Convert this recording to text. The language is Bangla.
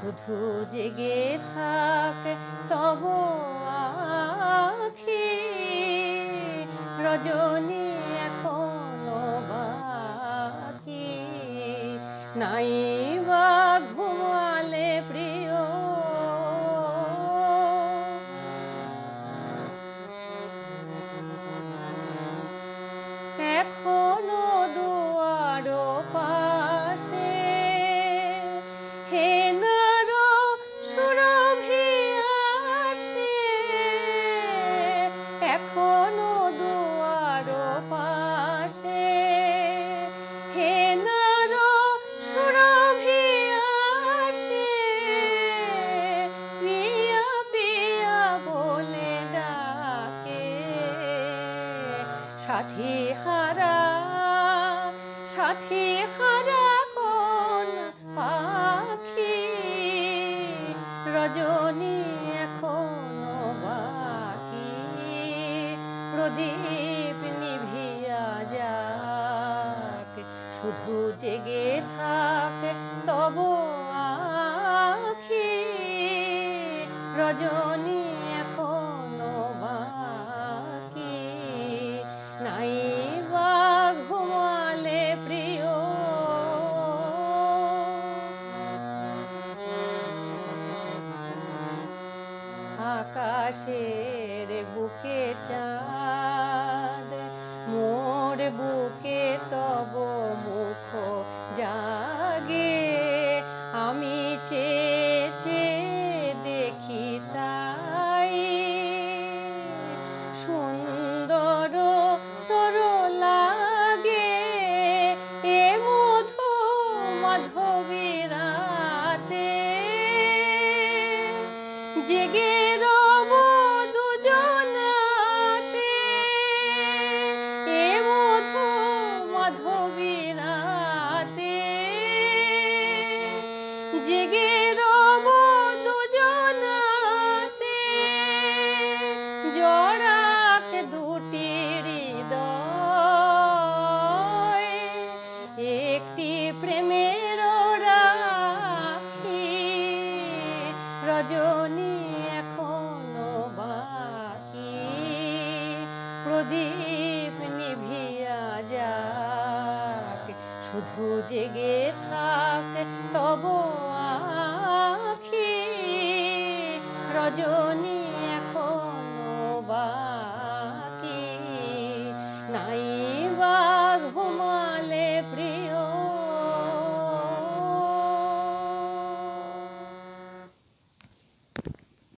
শুধু জেগে থাক তব আখি, রজনী এখনো বাকি। নাই বা ঘুমালে প্রিয়, এখনো দুয়ার পাশে হেনার সুরভি আসে, এখনো দুয়ার পাশে হেনার সুরভি আসে, পিয়া পিয়া বলে ডাকে। সাথী হারা, সাথী হারা কোন পাখি, রজনী এখনো বাকি। প্রদীপ নিভিয়া যাক, শুধু জেগে থাক তব আখি, রজনী এখনো বাকি। নাই বা ঘুমালে প্রিয়। আকাশের বুকে চাঁদ, মোর বুকে তব মুখ জাগে। আমি চেয়ে চেয়ে দেখি তাই, সুন্দর তোর লাগে এ মধু মাধবী রাতে। জেগে রব দুজনাতে এ মধু মাধবী রাতে। জেগে রব দুজনাতে, জড়াক দুটি হৃদয়, একটি প্রেমের রাখি, রজনী এখনো বাকি। প্রদীপ নিভিয়া যাক, শুধু জেগে থাক তব আখি, রজনী